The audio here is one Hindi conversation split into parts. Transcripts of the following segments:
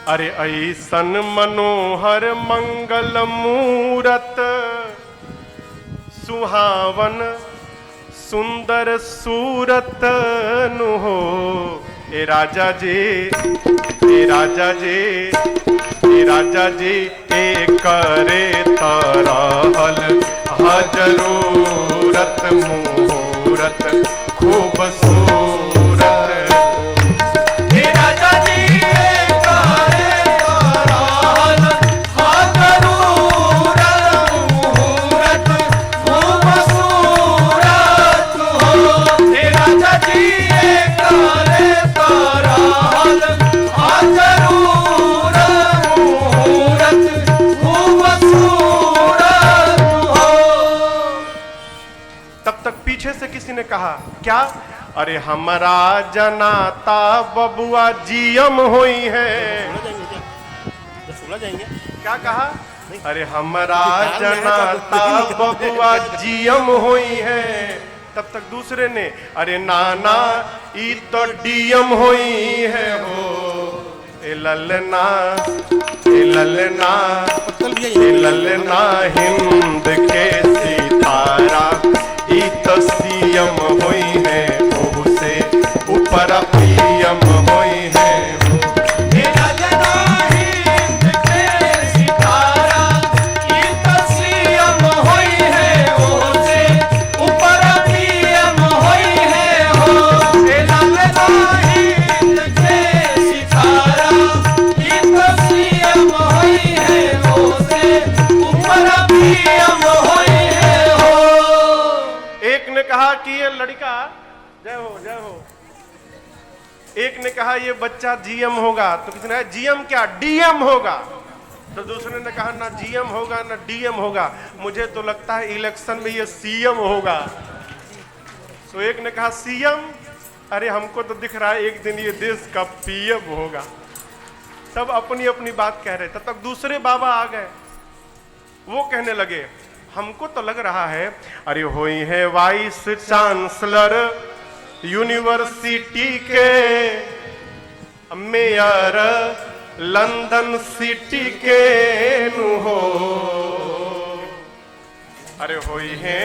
अरे ऐसन मनोहर मंगल मूरत सुहावन सुंदर सूरत नु हो। ए राजा जी, ए राजा जी, ए राजा जी, ए करे तरहल हजरूरत मुहूरत खूबसूरत। पीछे से किसी ने कहा क्या? अरे हमारा जनाता बबुआ जीएम हुई है। क्या कहा? अरे हमारा जनाता बबुआ जीएम हुई है। तब तक दूसरे ने अरे नाना ई तो डीएम हुई है हो। ए ललना, ए ललना, ए ललना हिंद के सितारा ई तो सीएम हुई है, ओहू से ऊपर पीएम हुई है। ए ललना हिंद के सितारा ई तो सीएम हुई है, ओहू से ऊपर पीएम हुई है हो। ए ललना हिंद के सितारा ई तो सीएम हुई है, ओहू से ऊपर पीएम हुई है हो। एक ने कहा कि ये लड़का, जय हो जय हो, एक ने कहा ये बच्चा जीएम होगा, तो किसी ने कहा जीएम क्या डीएम होगा। तो दूसरे ने कहा ना जीएम होगा ना डीएम होगा, मुझे तो लगता है इलेक्शन में ये सीएम होगा। तो एक ने कहा सीएम, अरे हमको तो दिख रहा है एक दिन ये देश का पीएम होगा। सब अपनी अपनी बात कह रहे, तब तक दूसरे बाबा आ गए। वो कहने लगे हमको तो लग रहा है अरे हुई है वाइस चांसलर यूनिवर्सिटी के, मेयर लंदन सिटी के नु हो। अरे हुई है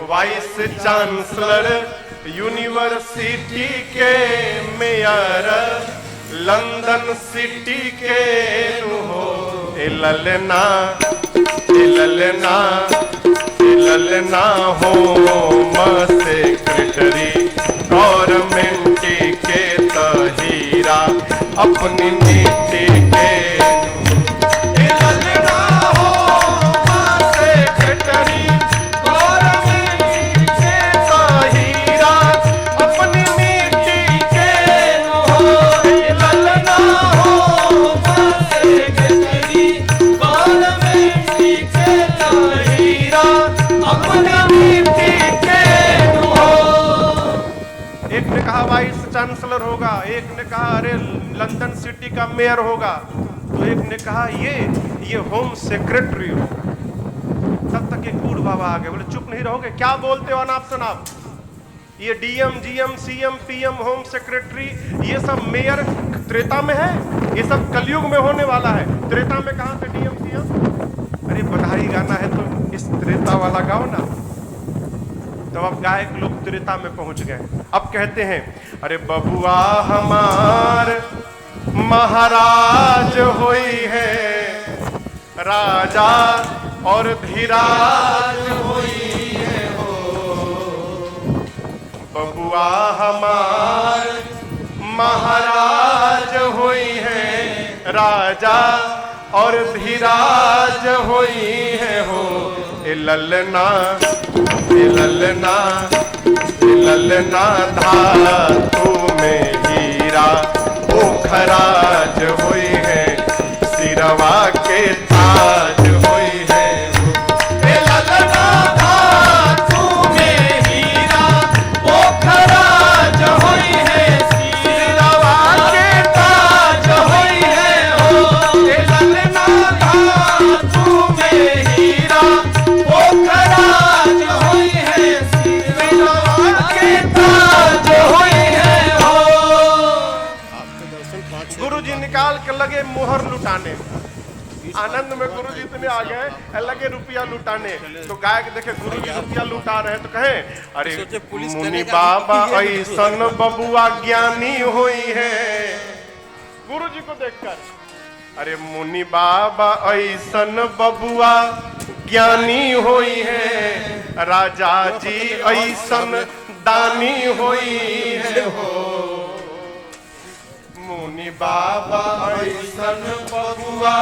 वाइस चांसलर यूनिवर्सिटी के, मेयर लंदन सिटी के नु हो। ए ललना, ए ललना, ए ललना होम सेक्रेटरी गवर्नमेंट के तहीरा अपनी नीति के। ए ललना होम सेक्रेटरी गवर्नमेंट के तहीरा अपनी नीति के हो। ए ललना होम सेक्रेटरी गवर्नमेंट के तहीरा अपनी नीति के हो। एक ने कहा वाइस चांसलर होगा, एक ने कहा अरे लंदन सिटी का मेयर होगा, तो एक ने कहा ये होम सेक्रेटरी हो। तब तक एक बूढ़ बाबा आ गए, बोले चुप नहीं रहोगे, क्या बोलते हो अनाप शनाप? ये DM GM CM PM home secretary ये सब मेयर त्रेता में है, ये सब कलयुग में होने वाला है। त्रेता में कहां से डीएम सीएम? अरे बधाई गाना है तो इस त्रेता वाला गाओ ना। तो अब गायक लोग त्रेता में पहुंच गए। अब कहते हैं अरे बबुआ हमार महाराज हुई है, राजा और धीराज हुई है हो। बबुआ हमार महाराज हुई है, राजा और धीराज हुई है हो। ए ललना, ए ललना, ए ललना धातु में हीरा ओखराज हुई है, सिरवा के ताज हुई है। ए ललना धातु में हीरा ओखराज हुई है, सिरवा के ताज हुई है हो। ए ललना धातु में हीरा ओखराज हुई है, सिरवा के ताज हुई है हो। गुरुजी निकाल के लगे मोहर लुटाने। आनंद में गुरुजी इतने आ गए, लगे रुपया लुटाने। तो गायक देखे गुरुजी रुपया लुटा रहे तो कहे अरे मुनि बाबा ऐसन बबुआ ज्ञानी होई है। गुरुजी को देखकर अरे मुनि बाबा ऐसन बबुआ ज्ञानी होई है, राजा जी ऐसन दानी होई है हो। मुनि बाबा ऐसन बबुआ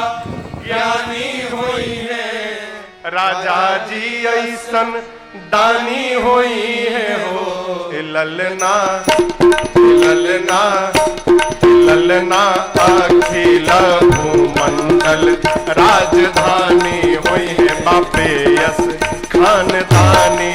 ज्ञानी होई है, राजा जी ऐसन दानी होई है हो। ललना ललना ललना अखिल भूमंडल राजधानी होई है, बापे यस खानदानी